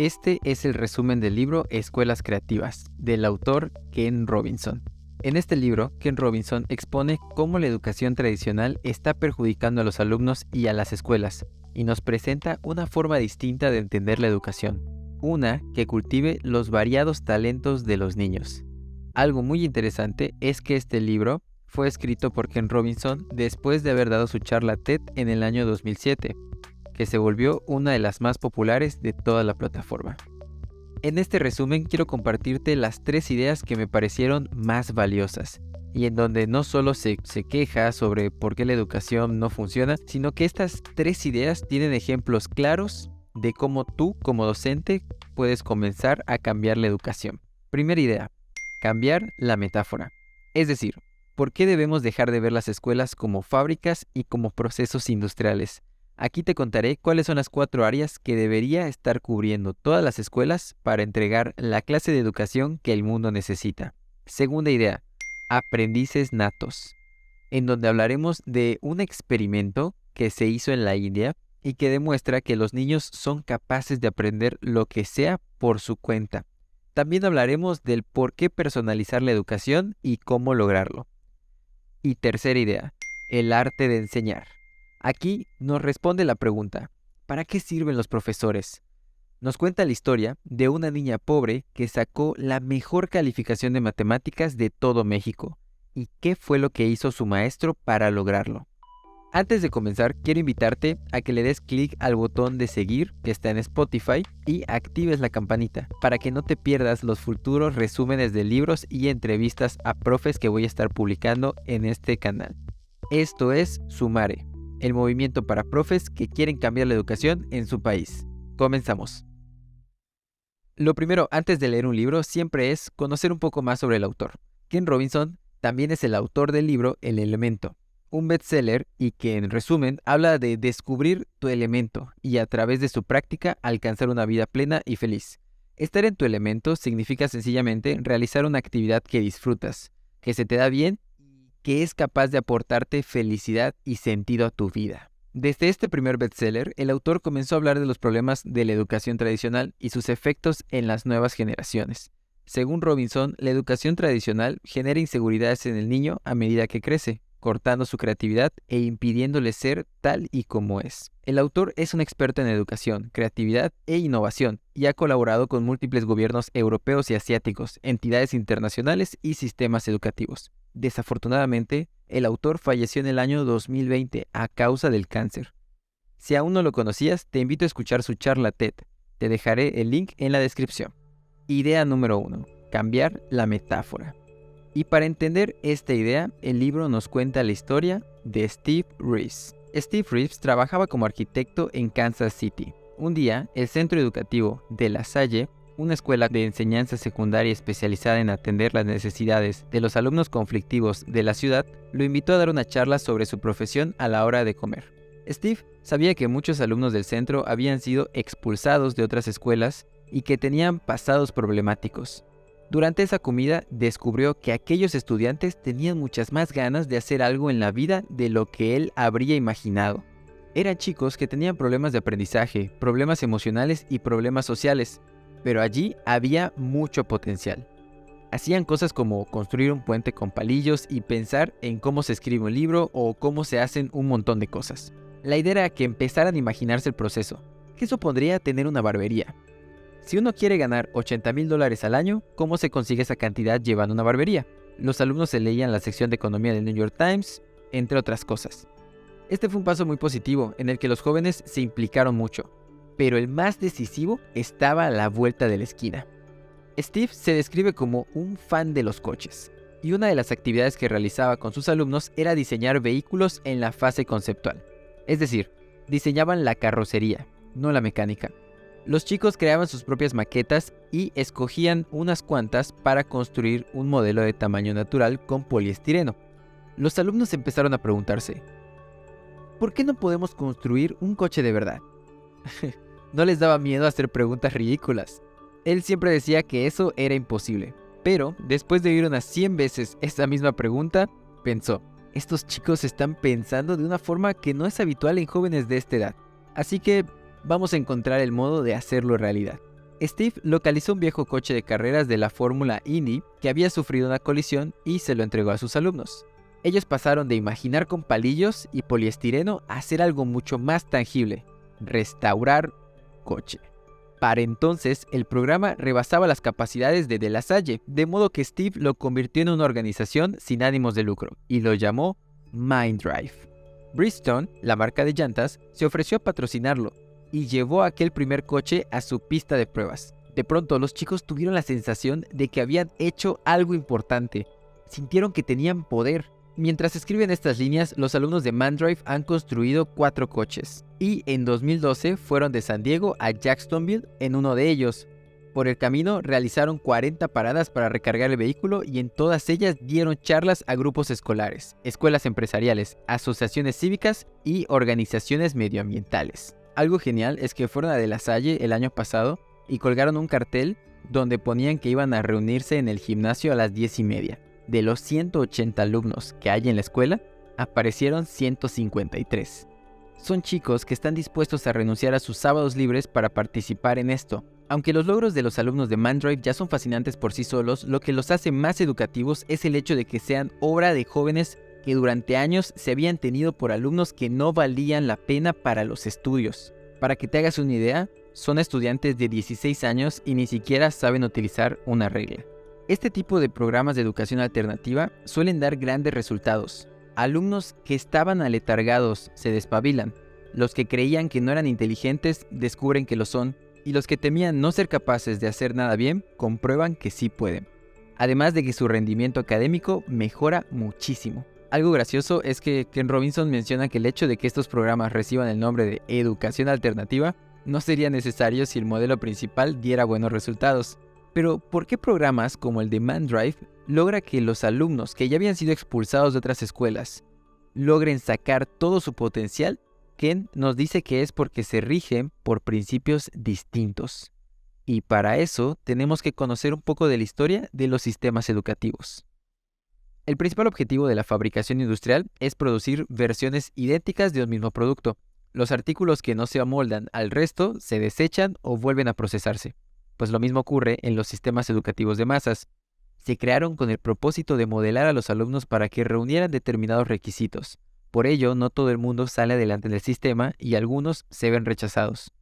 Este es el resumen del libro Escuelas Creativas, del autor Ken Robinson. En este libro, Ken Robinson expone cómo la educación tradicional está perjudicando a los alumnos y a las escuelas, y nos presenta una forma distinta de entender la educación, una que cultive los variados talentos de los niños. Algo muy interesante es que este libro fue escrito por Ken Robinson después de haber dado su charla TED en el año 2007, que se volvió una de las más populares de toda la plataforma. En este resumen quiero compartirte las 3 ideas que me parecieron más valiosas, y en donde no solo se queja sobre por qué la educación no funciona, sino que estas 3 ideas tienen ejemplos claros de cómo tú, como docente, puedes comenzar a cambiar la educación. Primera idea, cambiar la metáfora. Es decir, ¿por qué debemos dejar de ver las escuelas como fábricas y como procesos industriales? Aquí te contaré cuáles son las 4 áreas que debería estar cubriendo todas las escuelas para entregar la clase de educación que el mundo necesita. Segunda idea, aprendices natos, en donde hablaremos de un experimento que se hizo en la India y que demuestra que los niños son capaces de aprender lo que sea por su cuenta. También hablaremos del por qué personalizar la educación y cómo lograrlo. Y tercera idea, el arte de enseñar. Aquí nos responde la pregunta, ¿para qué sirven los profesores? Nos cuenta la historia de una niña pobre que sacó la mejor calificación de matemáticas de todo México. ¿Y qué fue lo que hizo su maestro para lograrlo? Antes de comenzar, quiero invitarte a que le des clic al botón de seguir que está en Spotify y actives la campanita para que no te pierdas los futuros resúmenes de libros y entrevistas a profes que voy a estar publicando en este canal. Esto es Sumare, el movimiento para profes que quieren cambiar la educación en su país. Comenzamos. Lo primero, antes de leer un libro, siempre es conocer un poco más sobre el autor. Ken Robinson también es el autor del libro El Elemento, un bestseller y que en resumen habla de descubrir tu elemento y a través de su práctica alcanzar una vida plena y feliz. Estar en tu elemento significa sencillamente realizar una actividad que disfrutas, que se te da bien, que es capaz de aportarte felicidad y sentido a tu vida. Desde este primer bestseller, el autor comenzó a hablar de los problemas de la educación tradicional y sus efectos en las nuevas generaciones. Según Robinson, la educación tradicional genera inseguridades en el niño a medida que crece, cortando su creatividad e impidiéndole ser tal y como es. El autor es un experto en educación, creatividad e innovación y ha colaborado con múltiples gobiernos europeos y asiáticos, entidades internacionales y sistemas educativos. Desafortunadamente, el autor falleció en el año 2020 a causa del cáncer. Si aún no lo conocías, te invito a escuchar su charla TED. Te dejaré el link en la descripción. Idea número 1. Cambiar la metáfora. Y para entender esta idea, el libro nos cuenta la historia de Steve Reeves. Steve Reeves trabajaba como arquitecto en Kansas City. Un día, el centro educativo de La Salle, una escuela de enseñanza secundaria especializada en atender las necesidades de los alumnos conflictivos de la ciudad, lo invitó a dar una charla sobre su profesión a la hora de comer. Steve sabía que muchos alumnos del centro habían sido expulsados de otras escuelas y que tenían pasados problemáticos. Durante esa comida descubrió que aquellos estudiantes tenían muchas más ganas de hacer algo en la vida de lo que él habría imaginado. Eran chicos que tenían problemas de aprendizaje, problemas emocionales y problemas sociales, pero allí había mucho potencial. Hacían cosas como construir un puente con palillos y pensar en cómo se escribe un libro o cómo se hacen un montón de cosas. La idea era que empezaran a imaginarse el proceso. ¿Qué supondría tener una barbería? Si uno quiere ganar $80,000 al año, ¿cómo se consigue esa cantidad llevando una barbería? Los alumnos se leían la sección de economía del New York Times, entre otras cosas. Este fue un paso muy positivo en el que los jóvenes se implicaron mucho, pero el más decisivo estaba a la vuelta de la esquina. Steve se describe como un fan de los coches, y una de las actividades que realizaba con sus alumnos era diseñar vehículos en la fase conceptual. Es decir, diseñaban la carrocería, no la mecánica. Los chicos creaban sus propias maquetas y escogían unas cuantas para construir un modelo de tamaño natural con poliestireno. Los alumnos empezaron a preguntarse, ¿por qué no podemos construir un coche de verdad? No les daba miedo hacer preguntas ridículas. Él siempre decía que eso era imposible, pero después de oír unas 100 veces esa misma pregunta, pensó, estos chicos están pensando de una forma que no es habitual en jóvenes de esta edad, así que vamos a encontrar el modo de hacerlo realidad. Steve localizó un viejo coche de carreras de la Fórmula Indy que había sufrido una colisión y se lo entregó a sus alumnos. Ellos pasaron de imaginar con palillos y poliestireno a hacer algo mucho más tangible: restaurar coche. Para entonces, el programa rebasaba las capacidades de La Salle, de modo que Steve lo convirtió en una organización sin ánimos de lucro y lo llamó Minddrive. Bridgestone, la marca de llantas, se ofreció a patrocinarlo y llevó aquel primer coche a su pista de pruebas. De pronto, los chicos tuvieron la sensación de que habían hecho algo importante. Sintieron que tenían poder. Mientras escriben estas líneas, los alumnos de Minddrive han construido 4 coches y en 2012 fueron de San Diego a Jacksonville en uno de ellos. Por el camino realizaron 40 paradas para recargar el vehículo y en todas ellas dieron charlas a grupos escolares, escuelas empresariales, asociaciones cívicas y organizaciones medioambientales. Algo genial es que fueron a De La Salle el año pasado y colgaron un cartel donde ponían que iban a reunirse en el gimnasio a las 10:30. De los 180 alumnos que hay en la escuela, aparecieron 153. Son chicos que están dispuestos a renunciar a sus sábados libres para participar en esto. Aunque los logros de los alumnos de Minddrive ya son fascinantes por sí solos, lo que los hace más educativos es el hecho de que sean obra de jóvenes que durante años se habían tenido por alumnos que no valían la pena para los estudios. Para que te hagas una idea, son estudiantes de 16 años y ni siquiera saben utilizar una regla. Este tipo de programas de educación alternativa suelen dar grandes resultados. Alumnos que estaban aletargados se despabilan, los que creían que no eran inteligentes descubren que lo son, y los que temían no ser capaces de hacer nada bien comprueban que sí pueden. Además de que su rendimiento académico mejora muchísimo. Algo gracioso es que Ken Robinson menciona que el hecho de que estos programas reciban el nombre de educación alternativa no sería necesario si el modelo principal diera buenos resultados. Pero, ¿por qué programas como el de Minddrive logra que los alumnos que ya habían sido expulsados de otras escuelas logren sacar todo su potencial? Ken nos dice que es porque se rigen por principios distintos. Y para eso tenemos que conocer un poco de la historia de los sistemas educativos. El principal objetivo de la fabricación industrial es producir versiones idénticas de un mismo producto. Los artículos que no se amoldan al resto se desechan o vuelven a procesarse. Pues lo mismo ocurre en los sistemas educativos de masas. Se crearon con el propósito de modelar a los alumnos para que reunieran determinados requisitos. Por ello, no todo el mundo sale adelante del sistema y algunos se ven rechazados.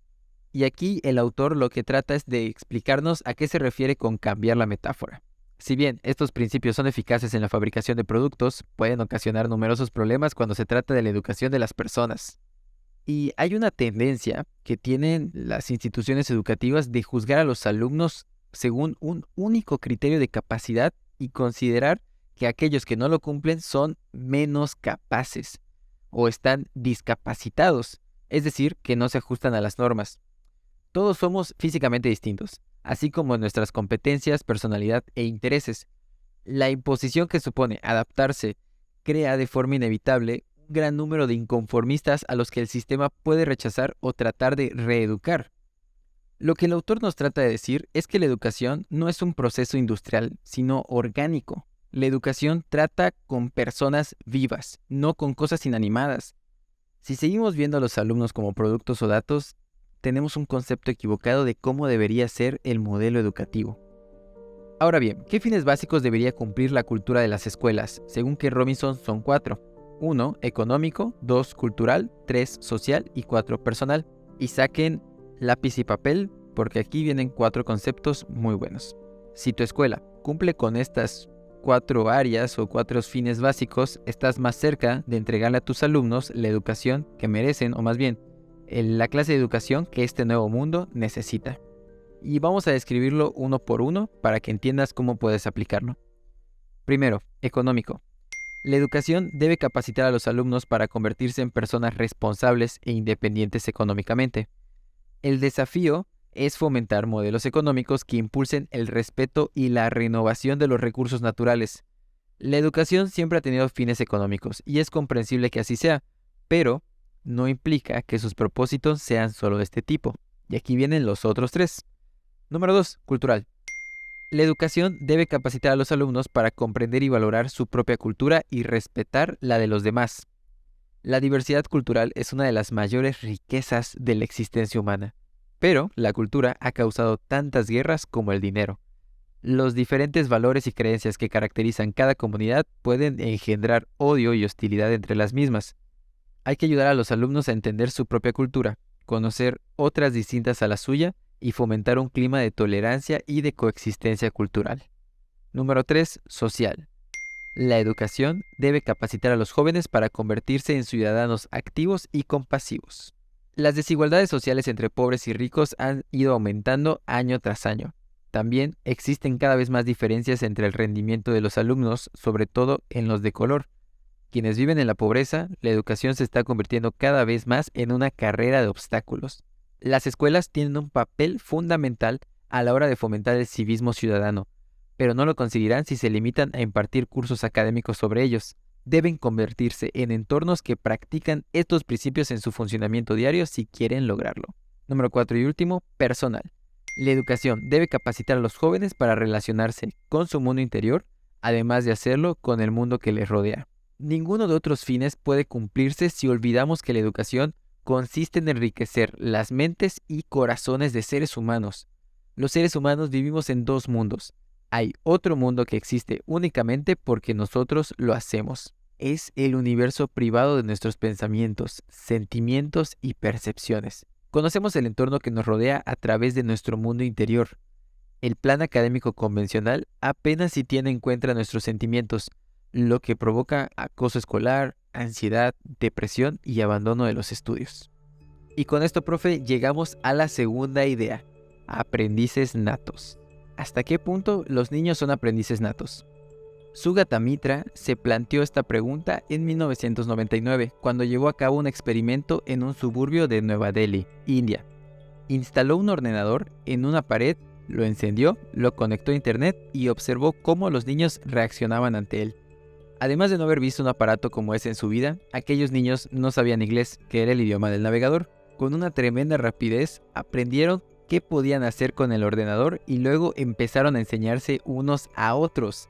Y aquí el autor lo que trata es de explicarnos a qué se refiere con cambiar la metáfora. Si bien estos principios son eficaces en la fabricación de productos, pueden ocasionar numerosos problemas cuando se trata de la educación de las personas. Y hay una tendencia que tienen las instituciones educativas de juzgar a los alumnos según un único criterio de capacidad y considerar que aquellos que no lo cumplen son menos capaces o están discapacitados, es decir, que no se ajustan a las normas. Todos somos físicamente distintos, así como nuestras competencias, personalidad e intereses. La imposición que supone adaptarse crea de forma inevitable un gran número de inconformistas a los que el sistema puede rechazar o tratar de reeducar. Lo que el autor nos trata de decir es que la educación no es un proceso industrial, sino orgánico. La educación trata con personas vivas, no con cosas inanimadas. Si seguimos viendo a los alumnos como productos o datos, tenemos un concepto equivocado de cómo debería ser el modelo educativo. Ahora bien, ¿qué fines básicos debería cumplir la cultura de las escuelas? Según Ken Robinson son 4. 1. Económico, 2. Cultural, 3. Social y 4. Personal. Y saquen lápiz y papel porque aquí vienen 4 conceptos muy buenos. Si tu escuela cumple con estas 4 áreas o 4 fines básicos, estás más cerca de entregarle a tus alumnos la educación que merecen, o más bien, la clase de educación que este nuevo mundo necesita. Y vamos a describirlo uno por uno para que entiendas cómo puedes aplicarlo. Primero, económico. La educación debe capacitar a los alumnos para convertirse en personas responsables e independientes económicamente. El desafío es fomentar modelos económicos que impulsen el respeto y la renovación de los recursos naturales. La educación siempre ha tenido fines económicos y es comprensible que así sea, pero no implica que sus propósitos sean solo de este tipo. Y aquí vienen los otros 3. Número 2. Cultural. La educación debe capacitar a los alumnos para comprender y valorar su propia cultura y respetar la de los demás. La diversidad cultural es una de las mayores riquezas de la existencia humana. Pero la cultura ha causado tantas guerras como el dinero. Los diferentes valores y creencias que caracterizan cada comunidad pueden engendrar odio y hostilidad entre las mismas. Hay que ayudar a los alumnos a entender su propia cultura, conocer otras distintas a la suya y fomentar un clima de tolerancia y de coexistencia cultural. Número 3. Social. La educación debe capacitar a los jóvenes para convertirse en ciudadanos activos y compasivos. Las desigualdades sociales entre pobres y ricos han ido aumentando año tras año. También existen cada vez más diferencias entre el rendimiento de los alumnos, sobre todo en los de color. Quienes viven en la pobreza, la educación se está convirtiendo cada vez más en una carrera de obstáculos. Las escuelas tienen un papel fundamental a la hora de fomentar el civismo ciudadano, pero no lo conseguirán si se limitan a impartir cursos académicos sobre ellos. Deben convertirse en entornos que practican estos principios en su funcionamiento diario si quieren lograrlo. Número 4 y último, personal. La educación debe capacitar a los jóvenes para relacionarse con su mundo interior, además de hacerlo con el mundo que les rodea. Ninguno de otros fines puede cumplirse si olvidamos que la educación consiste en enriquecer las mentes y corazones de seres humanos. Los seres humanos vivimos en dos mundos. Hay otro mundo que existe únicamente porque nosotros lo hacemos. Es el universo privado de nuestros pensamientos, sentimientos y percepciones. Conocemos el entorno que nos rodea a través de nuestro mundo interior. El plan académico convencional apenas si tiene en cuenta nuestros sentimientos, lo que provoca acoso escolar, ansiedad, depresión y abandono de los estudios. Y con esto, profe, llegamos a la segunda idea: aprendices natos. ¿Hasta qué punto los niños son aprendices natos? Sugata Mitra se planteó esta pregunta en 1999, cuando llevó a cabo un experimento en un suburbio de Nueva Delhi, India. Instaló un ordenador en una pared, lo encendió, lo conectó a internet y observó cómo los niños reaccionaban ante él. Además de no haber visto un aparato como ese en su vida, aquellos niños no sabían inglés, que era el idioma del navegador. Con una tremenda rapidez aprendieron qué podían hacer con el ordenador y luego empezaron a enseñarse unos a otros.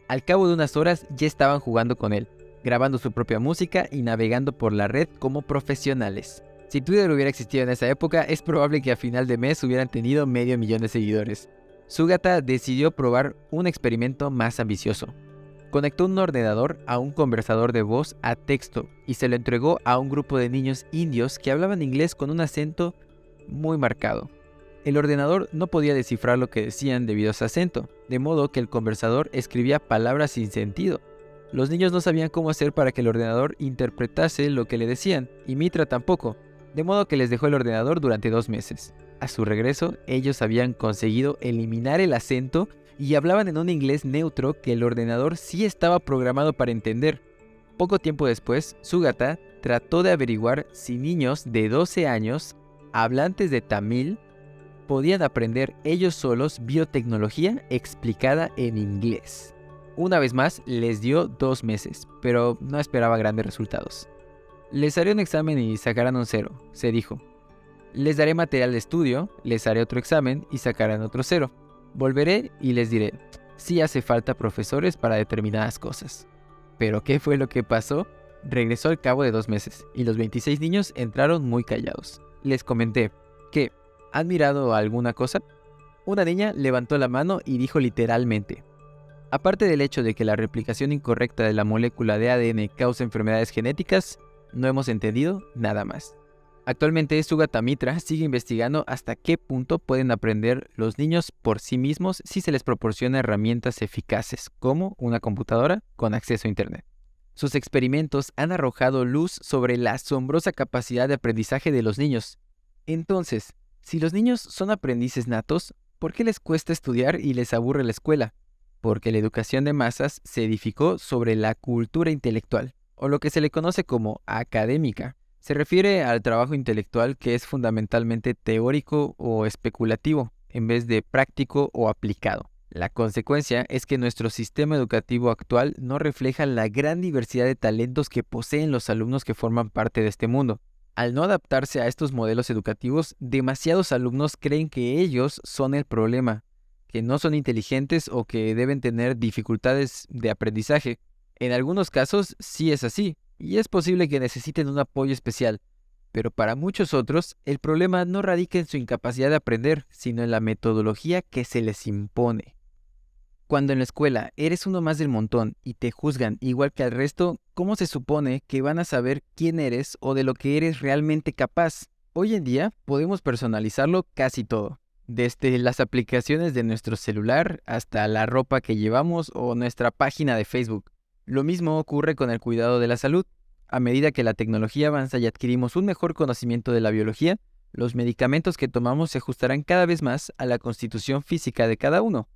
Al cabo de unas horas ya estaban jugando con él, grabando su propia música y navegando por la red como profesionales. Si Twitter hubiera existido en esa época, es probable que a final de mes hubieran tenido 500,000 de seguidores. Sugata decidió probar un experimento más ambicioso. Conectó un ordenador a un conversador de voz a texto y se lo entregó a un grupo de niños indios que hablaban inglés con un acento muy marcado. El ordenador no podía descifrar lo que decían debido a ese acento, de modo que el conversador escribía palabras sin sentido. Los niños no sabían cómo hacer para que el ordenador interpretase lo que le decían, y Mitra tampoco, de modo que les dejó el ordenador durante 2 meses. A su regreso, ellos habían conseguido eliminar el acento y hablaban en un inglés neutro que el ordenador sí estaba programado para entender. Poco tiempo después, Sugata trató de averiguar si niños de 12 años, hablantes de tamil, podían aprender ellos solos biotecnología explicada en inglés. Una vez más, les dio 2 meses, pero no esperaba grandes resultados. Les haré un examen y sacarán un 0, se dijo. Les daré material de estudio, les haré otro examen y sacarán otro 0. Volveré y les diré, sí hace falta profesores para determinadas cosas. ¿Pero qué fue lo que pasó? Regresó al cabo de 2 meses y los 26 niños entraron muy callados. Les comenté, ¿qué? ¿Han mirado alguna cosa? Una niña levantó la mano y dijo literalmente, aparte del hecho de que la replicación incorrecta de la molécula de ADN causa enfermedades genéticas, no hemos entendido nada más. Actualmente Sugata Mitra sigue investigando hasta qué punto pueden aprender los niños por sí mismos si se les proporciona herramientas eficaces, como una computadora con acceso a internet. Sus experimentos han arrojado luz sobre la asombrosa capacidad de aprendizaje de los niños. Entonces, si los niños son aprendices natos, ¿por qué les cuesta estudiar y les aburre la escuela? Porque la educación de masas se edificó sobre la cultura intelectual, o lo que se le conoce como académica. Se refiere al trabajo intelectual que es fundamentalmente teórico o especulativo, en vez de práctico o aplicado. La consecuencia es que nuestro sistema educativo actual no refleja la gran diversidad de talentos que poseen los alumnos que forman parte de este mundo. Al no adaptarse a estos modelos educativos, demasiados alumnos creen que ellos son el problema, que no son inteligentes o que deben tener dificultades de aprendizaje. En algunos casos sí es así, y es posible que necesiten un apoyo especial, Pero para muchos otros, el problema no radica en su incapacidad de aprender, sino en la metodología que se les impone. Cuando en la escuela eres uno más del montón y te juzgan igual que al resto, ¿cómo se supone que van a saber quién eres o de lo que eres realmente capaz? Hoy en día podemos personalizarlo casi todo, desde las aplicaciones de nuestro celular hasta la ropa que llevamos o nuestra página de Facebook. Lo mismo ocurre con el cuidado de la salud. A medida que la tecnología avanza y adquirimos un mejor conocimiento de la biología, los medicamentos que tomamos se ajustarán cada vez más a la constitución física de cada uno.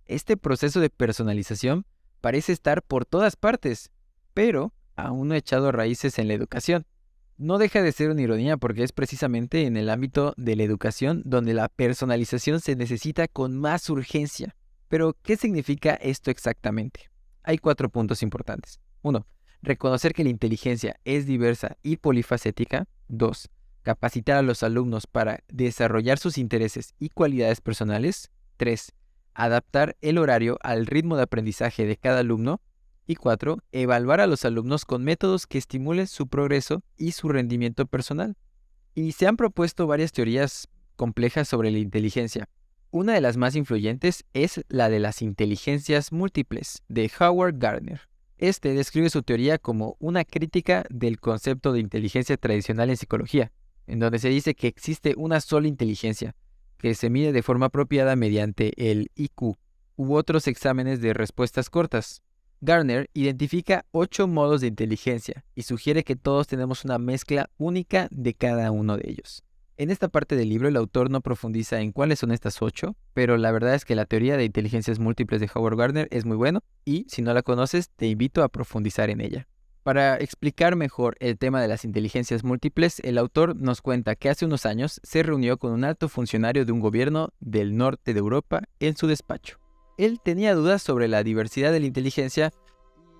Este proceso de personalización parece estar por todas partes, pero aún no ha echado raíces en la educación. No deja de ser una ironía porque es precisamente en el ámbito de la educación donde la personalización se necesita con más urgencia. Pero, ¿qué significa esto exactamente? Hay 4 puntos importantes. 1. Reconocer que la inteligencia es diversa y polifacética. 2. Capacitar a los alumnos para desarrollar sus intereses y cualidades personales. 3. Adaptar el horario al ritmo de aprendizaje de cada alumno. Y 4. Evaluar a los alumnos con métodos que estimulen su progreso y su rendimiento personal. Y se han propuesto varias teorías complejas sobre la inteligencia. Una de las más influyentes es la de las inteligencias múltiples, de Howard Gardner. Este describe su teoría como una crítica del concepto de inteligencia tradicional en psicología, en donde se dice que existe una sola inteligencia, que se mide de forma apropiada mediante el IQ u otros exámenes de respuestas cortas. Gardner identifica 8 modos de inteligencia y sugiere que todos tenemos una mezcla única de cada uno de ellos. En esta parte del libro el autor no profundiza en cuáles son estas 8, pero la verdad es que la teoría de inteligencias múltiples de Howard Gardner es muy buena y si no la conoces te invito a profundizar en ella. Para explicar mejor el tema de las inteligencias múltiples, el autor nos cuenta que hace unos años se reunió con un alto funcionario de un gobierno del norte de Europa en su despacho. Él tenía dudas sobre la diversidad de la inteligencia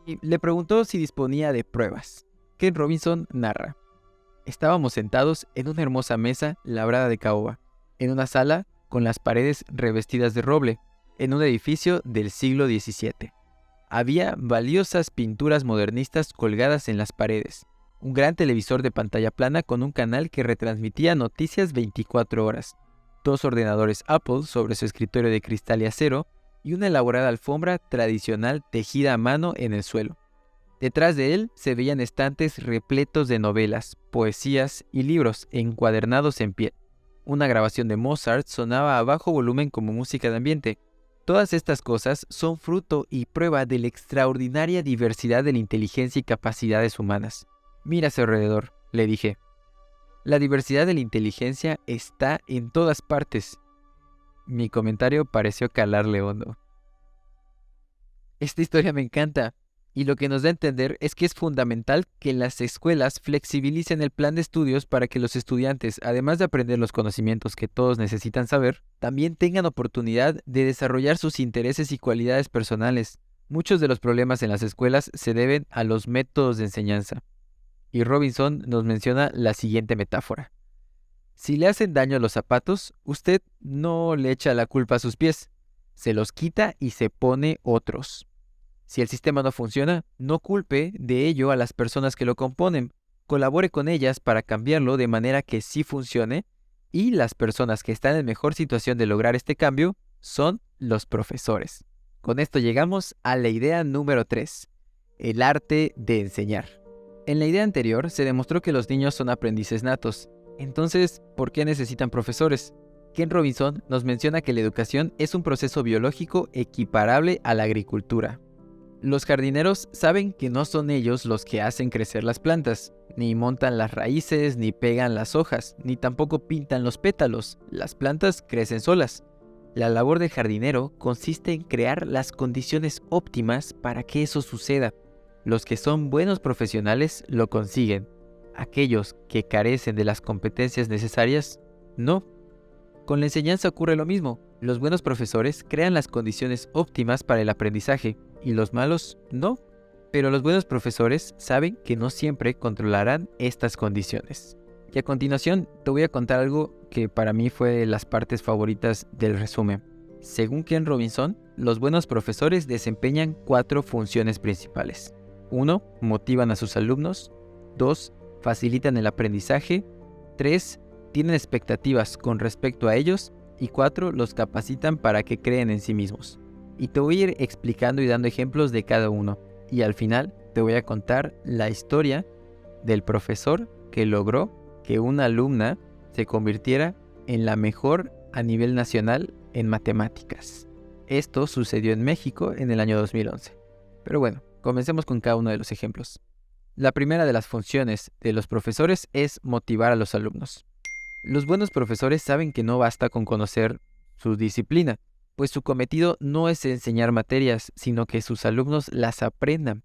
y le preguntó si disponía de pruebas. Ken Robinson narra: estábamos sentados en una hermosa mesa labrada de caoba, en una sala con las paredes revestidas de roble, en un edificio del siglo XVII. Había valiosas pinturas modernistas colgadas en las paredes, un gran televisor de pantalla plana con un canal que retransmitía noticias 24 horas, 2 ordenadores Apple sobre su escritorio de cristal y acero, y una elaborada alfombra tradicional tejida a mano en el suelo. Detrás de él se veían estantes repletos de novelas, poesías y libros encuadernados en piel. Una grabación de Mozart sonaba a bajo volumen como música de ambiente. Todas estas cosas son fruto y prueba de la extraordinaria diversidad de la inteligencia y capacidades humanas. Mira a su alrededor, le dije. La diversidad de la inteligencia está en todas partes. Mi comentario pareció calarle hondo. Esta historia me encanta, y lo que nos da a entender es que es fundamental que las escuelas flexibilicen el plan de estudios para que los estudiantes, además de aprender los conocimientos que todos necesitan saber, también tengan oportunidad de desarrollar sus intereses y cualidades personales. Muchos de los problemas en las escuelas se deben a los métodos de enseñanza. Y Robinson nos menciona la siguiente metáfora. Si le hacen daño a los zapatos, usted no le echa la culpa a sus pies, se los quita y se pone otros. Si el sistema no funciona, no culpe de ello a las personas que lo componen, colabore con ellas para cambiarlo de manera que sí funcione, y las personas que están en mejor situación de lograr este cambio son los profesores. Con esto llegamos a la idea número 3, el arte de enseñar. En la idea anterior se demostró que los niños son aprendices natos. Entonces, ¿por qué necesitan profesores? Ken Robinson nos menciona que la educación es un proceso biológico equiparable a la agricultura. Los jardineros saben que no son ellos los que hacen crecer las plantas, ni montan las raíces, ni pegan las hojas, ni tampoco pintan los pétalos. Las plantas crecen solas. La labor del jardinero consiste en crear las condiciones óptimas para que eso suceda. Los que son buenos profesionales lo consiguen. Aquellos que carecen de las competencias necesarias, no. Con la enseñanza ocurre lo mismo. Los buenos profesores crean las condiciones óptimas para el aprendizaje y los malos no. Pero los buenos profesores saben que no siempre controlarán estas condiciones. Y a continuación te voy a contar algo que para mí fue de las partes favoritas del resumen. Según Ken Robinson, los buenos profesores desempeñan 4 funciones principales. 1. Motivan a sus alumnos. 2. facilitan el aprendizaje. 3. Tienen expectativas con respecto a ellos. Y 4. Los capacitan para que creen en sí mismos. Y te voy a ir explicando y dando ejemplos de cada uno. Y al final te voy a contar la historia del profesor que logró que una alumna se convirtiera en la mejor a nivel nacional en matemáticas. Esto sucedió en México en el año 2011. Pero bueno, comencemos con cada uno de los ejemplos. La primera de las funciones de los profesores es motivar a los alumnos. Los buenos profesores saben que no basta con conocer su disciplina, pues su cometido no es enseñar materias, sino que sus alumnos las aprendan.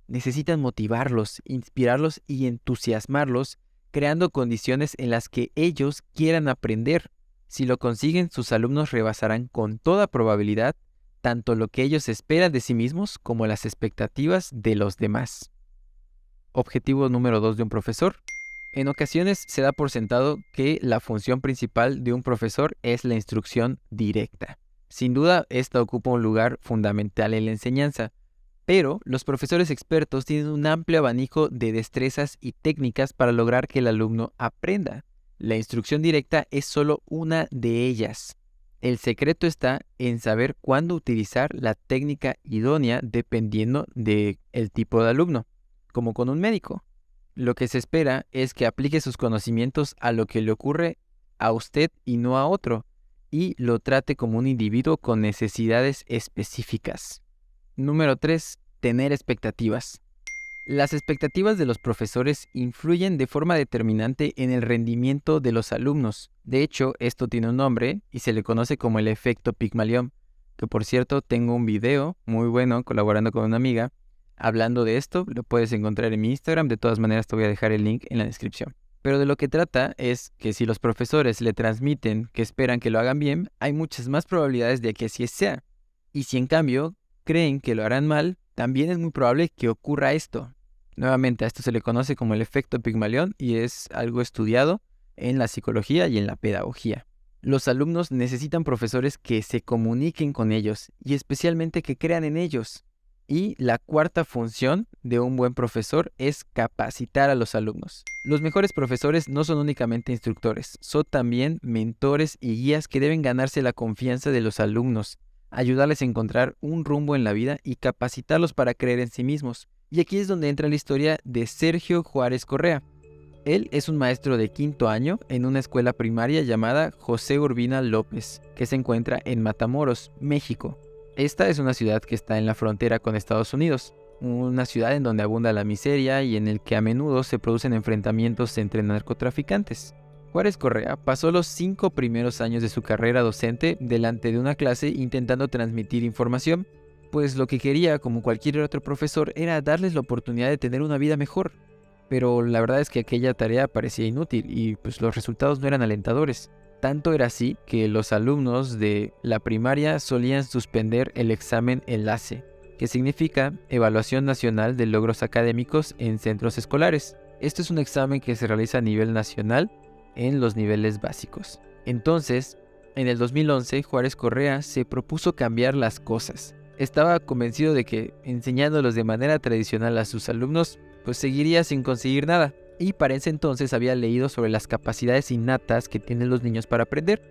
Necesitan motivarlos, inspirarlos y entusiasmarlos, creando condiciones en las que ellos quieran aprender. Si lo consiguen, sus alumnos rebasarán con toda probabilidad tanto lo que ellos esperan de sí mismos como las expectativas de los demás. Objetivo número 2 de un profesor. En ocasiones se da por sentado que la función principal de un profesor es la instrucción directa. Sin duda, esta ocupa un lugar fundamental en la enseñanza, pero los profesores expertos tienen un amplio abanico de destrezas y técnicas para lograr que el alumno aprenda. La instrucción directa es solo una de ellas. El secreto está en saber cuándo utilizar la técnica idónea dependiendo del tipo de alumno, como con un médico. Lo que se espera es que aplique sus conocimientos a lo que le ocurre a usted y no a otro, y lo trate como un individuo con necesidades específicas. Número 3. Tener expectativas. Las expectativas de los profesores influyen de forma determinante en el rendimiento de los alumnos. De hecho, esto tiene un nombre y se le conoce como el efecto Pigmalión, que por cierto tengo un video muy bueno colaborando con una amiga hablando de esto. Lo puedes encontrar en mi Instagram, de todas maneras te voy a dejar el link en la descripción. Pero de lo que trata es que si los profesores le transmiten que esperan que lo hagan bien, hay muchas más probabilidades de que así sea. Y si en cambio creen que lo harán mal, también es muy probable que ocurra esto. Nuevamente, a esto se le conoce como el efecto Pigmalión y es algo estudiado en la psicología y en la pedagogía. Los alumnos necesitan profesores que se comuniquen con ellos y especialmente que crean en ellos. Y la cuarta función de un buen profesor es capacitar a los alumnos. Los mejores profesores no son únicamente instructores, son también mentores y guías que deben ganarse la confianza de los alumnos, ayudarles a encontrar un rumbo en la vida y capacitarlos para creer en sí mismos. Y aquí es donde entra la historia de Sergio Juárez Correa. Él es un maestro de 5º año en una escuela primaria llamada José Urbina López, que se encuentra en Matamoros, México. Esta es una ciudad que está en la frontera con Estados Unidos, una ciudad en donde abunda la miseria y en el que a menudo se producen enfrentamientos entre narcotraficantes. Juárez Correa pasó los 5 primeros años de su carrera docente delante de una clase intentando transmitir información, pues lo que quería, como cualquier otro profesor, era darles la oportunidad de tener una vida mejor. Pero la verdad es que aquella tarea parecía inútil y pues los resultados no eran alentadores. Tanto era así que los alumnos de la primaria solían suspender el examen enlace, que significa Evaluación Nacional de Logros Académicos en Centros Escolares. Esto es un examen que se realiza a nivel nacional en los niveles básicos. Entonces, en el 2011, Juárez Correa se propuso cambiar las cosas. Estaba convencido de que enseñándolos de manera tradicional a sus alumnos, pues seguiría sin conseguir nada. Y para ese entonces había leído sobre las capacidades innatas que tienen los niños para aprender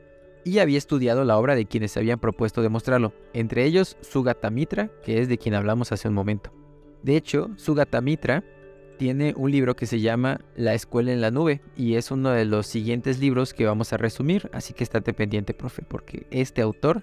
y había estudiado la obra de quienes habían propuesto demostrarlo, entre ellos Sugata Mitra, que es de quien hablamos hace un momento. De hecho, Sugata Mitra tiene un libro que se llama La Escuela en la Nube y es uno de los siguientes libros que vamos a resumir, así que estate pendiente, profe, porque este autor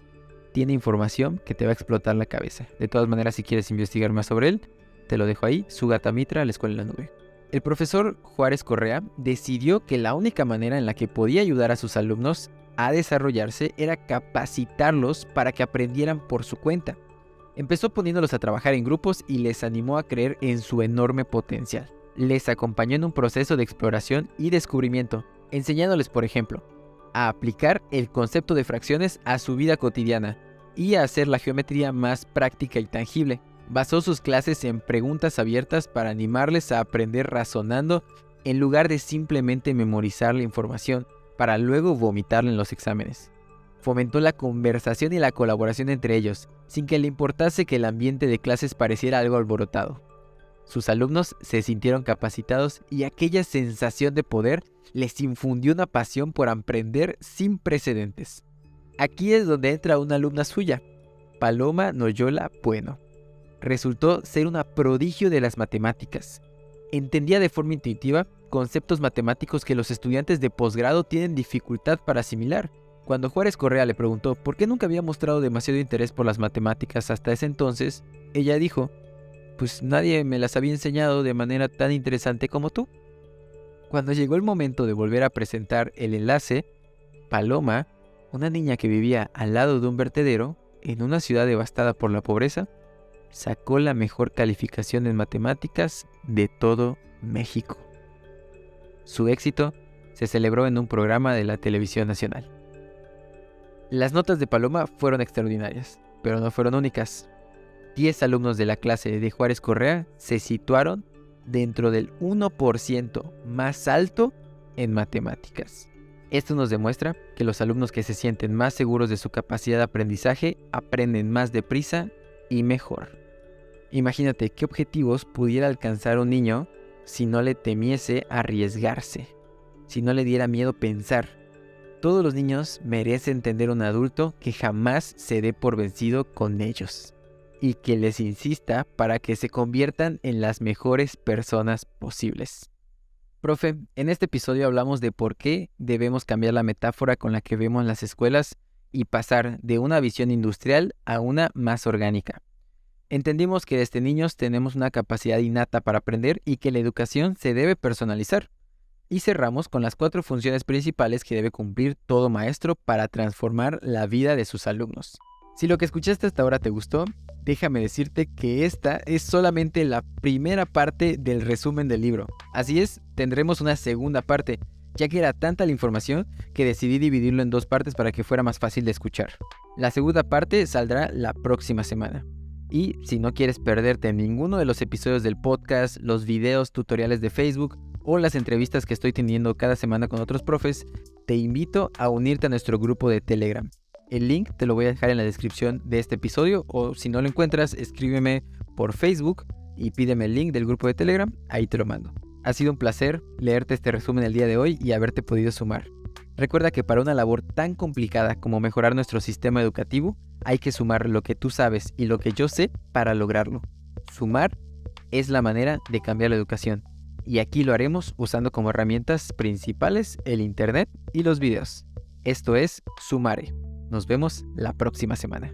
tiene información que te va a explotar la cabeza. De todas maneras, si quieres investigar más sobre él, te lo dejo ahí, Sugata Mitra, La Escuela en la Nube. El profesor Juárez Correa decidió que la única manera en la que podía ayudar a sus alumnos a desarrollarse era capacitarlos para que aprendieran por su cuenta. Empezó poniéndolos a trabajar en grupos y les animó a creer en su enorme potencial. Les acompañó en un proceso de exploración y descubrimiento, enseñándoles, por ejemplo, a aplicar el concepto de fracciones a su vida cotidiana y a hacer la geometría más práctica y tangible. Basó sus clases en preguntas abiertas para animarles a aprender razonando en lugar de simplemente memorizar la información para luego vomitarla en los exámenes. Fomentó la conversación y la colaboración entre ellos, sin que le importase que el ambiente de clases pareciera algo alborotado. Sus alumnos se sintieron capacitados y aquella sensación de poder les infundió una pasión por aprender sin precedentes. Aquí es donde entra una alumna suya, Paloma Noyola Bueno. Resultó ser una prodigio de las matemáticas. Entendía de forma intuitiva conceptos matemáticos que los estudiantes de posgrado tienen dificultad para asimilar. Cuando Juárez Correa le preguntó por qué nunca había mostrado demasiado interés por las matemáticas hasta ese entonces, ella dijo: pues nadie me las había enseñado de manera tan interesante como tú. Cuando llegó el momento de volver a presentar el enlace, Paloma, una niña que vivía al lado de un vertedero, en una ciudad devastada por la pobreza, sacó la mejor calificación en matemáticas de todo México. Su éxito se celebró en un programa de la televisión nacional. Las notas de Paloma fueron extraordinarias, pero no fueron únicas. 10 alumnos de la clase de Juárez Correa se situaron dentro del 1% más alto en matemáticas. Esto nos demuestra que los alumnos que se sienten más seguros de su capacidad de aprendizaje aprenden más deprisa y mejor. Imagínate qué objetivos pudiera alcanzar un niño si no le temiese arriesgarse, si no le diera miedo pensar. Todos los niños merecen tener un adulto que jamás se dé por vencido con ellos y que les insista para que se conviertan en las mejores personas posibles. Profe, en este episodio hablamos de por qué debemos cambiar la metáfora con la que vemos las escuelas y pasar de una visión industrial a una más orgánica. Entendimos que desde niños tenemos una capacidad innata para aprender y que la educación se debe personalizar. Y cerramos con las 4 funciones principales que debe cumplir todo maestro para transformar la vida de sus alumnos. Si lo que escuchaste hasta ahora te gustó, déjame decirte que esta es solamente la primera parte del resumen del libro. Así es, tendremos una segunda parte, ya que era tanta la información que decidí dividirlo en 2 partes para que fuera más fácil de escuchar. La segunda parte saldrá la próxima semana. Y si no quieres perderte ninguno de los episodios del podcast, los videos tutoriales de Facebook o las entrevistas que estoy teniendo cada semana con otros profes, te invito a unirte a nuestro grupo de Telegram. El link te lo voy a dejar en la descripción de este episodio, o si no lo encuentras, escríbeme por Facebook y pídeme el link del grupo de Telegram, ahí te lo mando. Ha sido un placer leerte este resumen el día de hoy y haberte podido sumar. Recuerda que para una labor tan complicada como mejorar nuestro sistema educativo, hay que sumar lo que tú sabes y lo que yo sé para lograrlo. Sumar es la manera de cambiar la educación. Y aquí lo haremos usando como herramientas principales el internet y los videos. Esto es Sumare. Nos vemos la próxima semana.